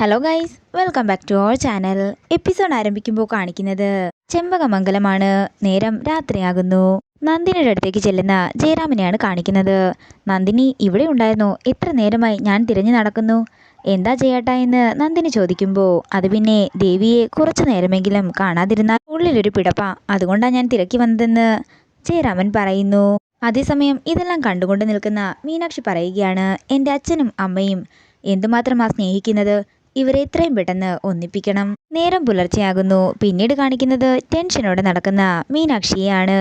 Hello guys, welcome back to our channel. Episode ആരംഭിക്കുമ്പോൾ കാണിക്കുന്നത് ചെമ്പകമംഗലമാണ്. നേരം രാത്രിയാകുന്നു. നന്ദിനിയുടെ അടുത്തേക്ക് ചെല്ലുന്ന ജയറാമിനെയാണ് കാണിക്കുന്നത്. നന്ദിനി ഇവിടെ ഉണ്ടായിരുന്നോ? എത്ര നേരമായി ഞാൻ തിരഞ്ഞു നടക്കുന്നു. എന്താ ചെയ്യട്ടാ എന്ന് നന്ദിനി ചോദിക്കുമ്പോൾ, അത് പിന്നെ ദേവിയെ കുറച്ചു നേരമെങ്കിലും കാണാതിരുന്നാൽ ഉള്ളിലൊരു പിടപ്പ, അതുകൊണ്ടാണ് ഞാൻ തിരക്കി വന്നതെന്ന് ജയറാമൻ പറയുന്നു. അതേസമയം ഇതെല്ലാം കണ്ടുകൊണ്ട് നിൽക്കുന്ന മീനാക്ഷി പറയുകയാണ്, എൻ്റെ അച്ഛനും അമ്മയും എന്തുമാത്രമാ സ്നേഹിക്കുന്നത്, ഇവരെ എത്രയും പെട്ടെന്ന് ഒന്നിപ്പിക്കണം. നേരം പുലർച്ചെയാകുന്നു. പിന്നീട് കാണിക്കുന്നത് ടെൻഷനോടെ നടക്കുന്ന മീനാക്ഷിയെയാണ്.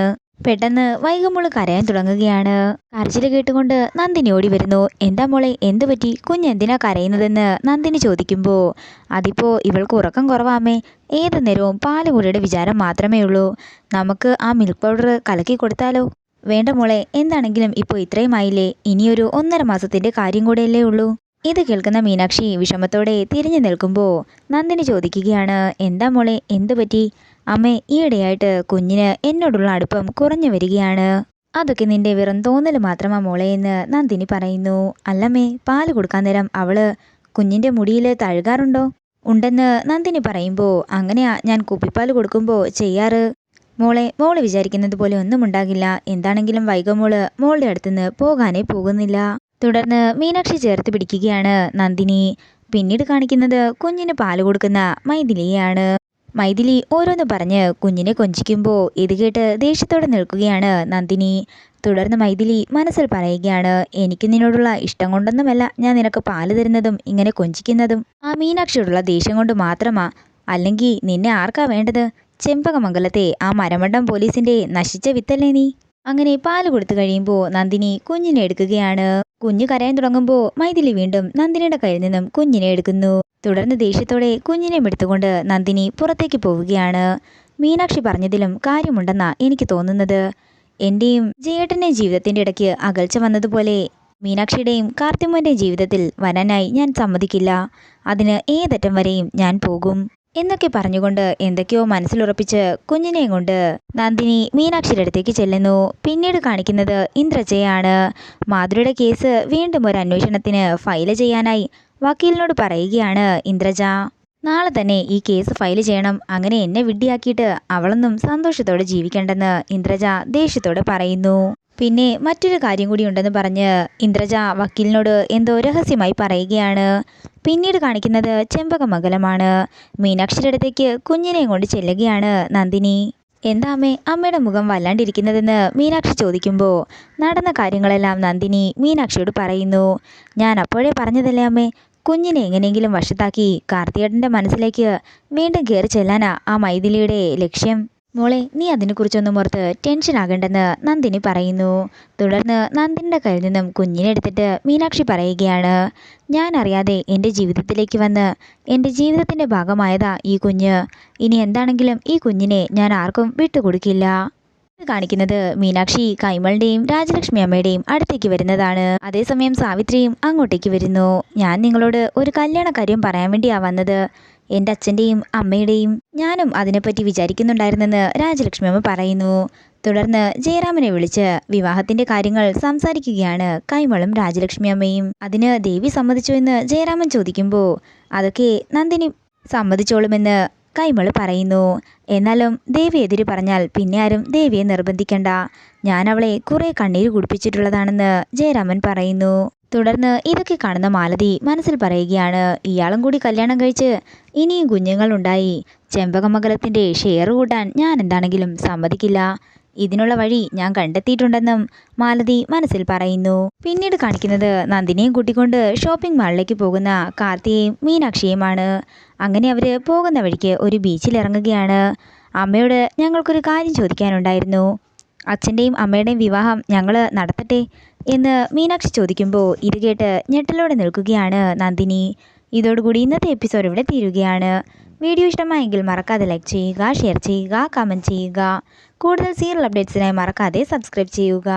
പെട്ടെന്ന് വൈകമോള് കരയാൻ തുടങ്ങുകയാണ്. കരച്ചില് കേട്ടുകൊണ്ട് നന്ദിനി ഓടി വരുന്നു. എന്താ മോളെ, എന്തു പറ്റി? കുഞ്ഞെന്തിനാ കരയുന്നതെന്ന് നന്ദിനി ചോദിക്കുമ്പോൾ, അതിപ്പോ ഇവൾക്ക് ഉറക്കം കുറവാമേ. ഏതു നേരവും പാലുകൂടിയുടെ വിചാരം മാത്രമേ ഉള്ളൂ. നമുക്ക് ആ മിൽക്ക് പൗഡർ കലക്കി കൊടുത്താലോ? വേണ്ട മോളെ, എന്താണെങ്കിലും ഇപ്പോൾ ഇത്രയും ആയില്ലേ, ഇനിയൊരു 1.5 മാസത്തിന്റെ കാര്യം കൂടെയല്ലേ ഉള്ളൂ. ഇത് കേൾക്കുന്ന മീനാക്ഷി വിഷമത്തോടെ തിരിഞ്ഞു നിൽക്കുമ്പോൾ നന്ദിനി ചോദിക്കുകയാണ്, എന്താ മോളെ, എന്തു പറ്റി? അമ്മേ, ഈയിടെയായിട്ട് കുഞ്ഞിന് എന്നോടുള്ള അടുപ്പം കുറഞ്ഞു വരികയാണ്. അതൊക്കെ നിന്റെ വെറും തോന്നൽ മാത്രമാ മോളെ എന്ന് നന്ദിനി പറയുന്നു. അല്ലമ്മേ, പാല് കൊടുക്കാൻ നേരം അവള് കുഞ്ഞിന്റെ മുടിയിൽ തഴുകാറുണ്ടോ? ഉണ്ടെന്ന് നന്ദിനി പറയുമ്പോൾ, അങ്ങനെയാ ഞാൻ കുപ്പിപ്പാൽ കൊടുക്കുമ്പോൾ ചെയ്യാറ്. മോള് വിചാരിക്കുന്നത് പോലെ ഒന്നും ഉണ്ടാകില്ല. എന്താണെങ്കിലും വൈകമോള് മോളുടെ അടുത്തുനിന്ന് പോകാനേ പോകുന്നില്ല. തുടർന്ന് മീനാക്ഷി ചേർത്ത് പിടിക്കുകയാണ് നന്ദിനി. പിന്നീട് കാണിക്കുന്നത് കുഞ്ഞിന് പാല് കൊടുക്കുന്ന മൈഥിലിയെയാണ്. മൈഥിലി ഓരോന്ന് പറഞ്ഞ് കുഞ്ഞിനെ കൊഞ്ചിക്കുമ്പോൾ ഇത് കേട്ട് ദേഷ്യത്തോടെ നിൽക്കുകയാണ് നന്ദിനി. തുടർന്ന് മൈഥിലി മനസ്സിൽ പറയുകയാണ്, എനിക്ക് നിന്നോടുള്ള ഇഷ്ടം കൊണ്ടൊന്നുമല്ല ഞാൻ നിനക്ക് പാല് തരുന്നതും ഇങ്ങനെ കൊഞ്ചിക്കുന്നതും ആ മീനാക്ഷിയോടുള്ള ദേഷ്യം കൊണ്ട് മാത്രമാ. അല്ലെങ്കിൽ നിന്നെ ആർക്കാ വേണ്ടത്? ചെമ്പകമംഗലത്തെ ആ മരമണ്ടം പോലീസിന്റെ നശിച്ച വിത്തല്ലേ നീ. അങ്ങനെ പാല് കൊടുത്തു കഴിയുമ്പോൾ നന്ദിനി കുഞ്ഞിനെ എടുക്കുകയാണ്. കുഞ്ഞു കരയാൻ തുടങ്ങുമ്പോൾ മൈഥിലി വീണ്ടും നന്ദിനിയുടെ കയ്യിൽ നിന്നും കുഞ്ഞിനെ എടുക്കുന്നു. തുടർന്ന് ദേഷ്യത്തോടെ കുഞ്ഞിനെ എടുത്തുകൊണ്ട് നന്ദിനി പുറത്തേക്ക് പോവുകയാണ്. മീനാക്ഷി പറഞ്ഞതിലും കാര്യമുണ്ടെന്നാ എനിക്ക് തോന്നുന്നത്. എന്റെയും ജയേട്ടന്റെയും ജീവിതത്തിന്റെ ഇടയ്ക്ക് അകൽച്ച വന്നതുപോലെ മീനാക്ഷിയുടെയും കാർത്തിമോന്റെയും ജീവിതത്തിൽ വരാനായി ഞാൻ സമ്മതിക്കില്ല. അതിന് ഏതറ്റം വരെയും ഞാൻ പോകും എന്നൊക്കെ പറഞ്ഞുകൊണ്ട് എന്തൊക്കെയോ മനസ്സിലുറപ്പിച്ച് കുഞ്ഞിനെയും കൊണ്ട് നന്ദിനി മീനാക്ഷിയുടെ അടുത്തേക്ക് ചെല്ലുന്നു. പിന്നീട് കാണിക്കുന്നത് ഇന്ദ്രജയാണ്. മാധുരിയുടെ കേസ് വീണ്ടും ഒരു അന്വേഷണത്തിന് ഫയൽ ചെയ്യാനായി വക്കീലിനോട് പറയുകയാണ് ഇന്ദ്രജ. നാളെ തന്നെ ഈ കേസ് ഫയൽ ചെയ്യണം. അങ്ങനെ എന്നെ വിഡ്ഢിയാക്കിയിട്ട് അവളൊന്നും സന്തോഷത്തോടെ ജീവിക്കണ്ടെന്ന് ഇന്ദ്രജ ദേഷ്യത്തോടെ പറയുന്നു. പിന്നെ മറ്റൊരു കാര്യം കൂടി ഉണ്ടെന്ന് പറഞ്ഞ് ഇന്ദ്രജ വക്കീലിനോട് എന്തോ രഹസ്യമായി പറയുകയാണ്. പിന്നീട് കാണിക്കുന്നത് ചെമ്പകമംഗലമാണ്. മീനാക്ഷിയുടെ അടുത്തേക്ക് കുഞ്ഞിനെയും കൊണ്ട് ചെല്ലുകയാണ് നന്ദിനി. എന്താ അമ്മേ, അമ്മയുടെ മുഖം വല്ലാണ്ടിരിക്കുന്നതെന്ന് മീനാക്ഷി ചോദിക്കുമ്പോൾ നടന്ന കാര്യങ്ങളെല്ലാം നന്ദിനി മീനാക്ഷിയോട് പറയുന്നു. ഞാൻ അപ്പോഴേ പറഞ്ഞതല്ലേ അമ്മേ, കുഞ്ഞിനെ എങ്ങനെയെങ്കിലും വശത്താക്കി കാർത്തിയേട്ടൻ്റെ മനസ്സിലേക്ക് വീണ്ടും കയറി ചെല്ലാനാ ആ മൈഥിലിയുടെ ലക്ഷ്യം. മോളെ, നീ അതിനെക്കുറിച്ചൊന്നും ഓർത്ത് ടെൻഷൻ ആകണ്ടെന്ന് നന്ദിനി പറയുന്നു. തുടർന്ന് നന്ദിനിയുടെ കയ്യിൽ നിന്നും കുഞ്ഞിനെ എടുത്തിട്ട് മീനാക്ഷി പറയുകയാണ്, ഞാൻ അറിയാതെ എൻ്റെ ജീവിതത്തിലേക്ക് വന്ന് എൻ്റെ ജീവിതത്തിൻ്റെ ഭാഗമായതാ ഈ കുഞ്ഞ്. ഇനി എന്താണെങ്കിലും ഈ കുഞ്ഞിനെ ഞാൻ ആർക്കും വിട്ടുകൊടുക്കില്ല. ഇത് കാണിക്കുന്നത് മീനാക്ഷി കൈമളിന്റെയും രാജലക്ഷ്മി അമ്മയുടെയും അടുത്തേക്ക് വരുന്നതാണ്. അതേസമയം സാവിത്രിയും അങ്ങോട്ടേക്ക് വരുന്നു. ഞാൻ നിങ്ങളോട് ഒരു കല്യാണ കാര്യം പറയാൻ വേണ്ടിയാ വന്നത്. എൻ്റെ അച്ഛൻ്റെയും അമ്മയുടെയും ഞാനും അതിനെപ്പറ്റി വിചാരിക്കുന്നുണ്ടായിരുന്നെന്ന് രാജലക്ഷ്മി അമ്മ പറയുന്നു. തുടർന്ന് ജയറാമിനെ വിളിച്ച് വിവാഹത്തിന്റെ കാര്യങ്ങൾ സംസാരിക്കുകയാണ് കൈമളും രാജലക്ഷ്മി അമ്മയും. അതിന് ദേവി സമ്മതിച്ചു എന്ന് ജയറാമൻ ചോദിക്കുമ്പോൾ അതൊക്കെ നന്ദിനി സമ്മതിച്ചോളുമെന്ന് കൈമള് പറയുന്നു. എന്നാലും ദേവി എതിര് പറഞ്ഞാൽ പിന്നെ ആരും ദേവിയെ നിർബന്ധിക്കണ്ട. ഞാൻ അവളെ കുറെ കണ്ണീര് കുടിപ്പിച്ചിട്ടുള്ളതാണെന്ന് ജയറാമൻ പറയുന്നു. തുടർന്ന് ഇതൊക്കെ കാണുന്ന മാലതി മനസ്സിൽ പറയുകയാണ്, ഇയാളും കൂടി കല്യാണം കഴിച്ച് ഇനിയും കുഞ്ഞുങ്ങളുണ്ടായി ചെമ്പകമംഗലത്തിന്റെ ഷെയർ കൂട്ടാൻ ഞാൻ എന്താണെങ്കിലും സമ്മതിക്കില്ല. ഇതിനുള്ള വഴി ഞാൻ കണ്ടെത്തിയിട്ടുണ്ടെന്നും മാലതി മനസ്സിൽ പറയുന്നു. പിന്നീട് കാണിക്കുന്നത് നന്ദിനിയും കൂട്ടിക്കൊണ്ട് ഷോപ്പിംഗ് മാളിലേക്ക് പോകുന്ന കാർത്തിയെയും മീനാക്ഷിയുമാണ്. അങ്ങനെ അവര് പോകുന്ന വഴിക്ക് ഒരു ബീച്ചിൽ ഇറങ്ങുകയാണ്. അമ്മയോട് ഞങ്ങൾക്കൊരു കാര്യം ചോദിക്കാനുണ്ടായിരുന്നു. അച്ഛൻ്റെയും അമ്മയുടെയും വിവാഹം ഞങ്ങൾ നടത്തട്ടെ എന്ന് മീനാക്ഷി ചോദിക്കുമ്പോൾ ഇത് കേട്ട് ഞെട്ടലോടെ നിൽക്കുകയാണ് നന്ദിനി. ഇതോടുകൂടി ഇന്നത്തെ എപ്പിസോഡ് ഇവിടെ തീരുകയാണ്. വീഡിയോ ഇഷ്ടമായെങ്കിൽ മറക്കാതെ ലൈക്ക് ചെയ്യുക, ഷെയർ ചെയ്യുക, കമൻറ്റ് ചെയ്യുക. കൂടുതൽ സീരിയൽ അപ്ഡേറ്റ്സിനായി മറക്കാതെ സബ്സ്ക്രൈബ് ചെയ്യുക.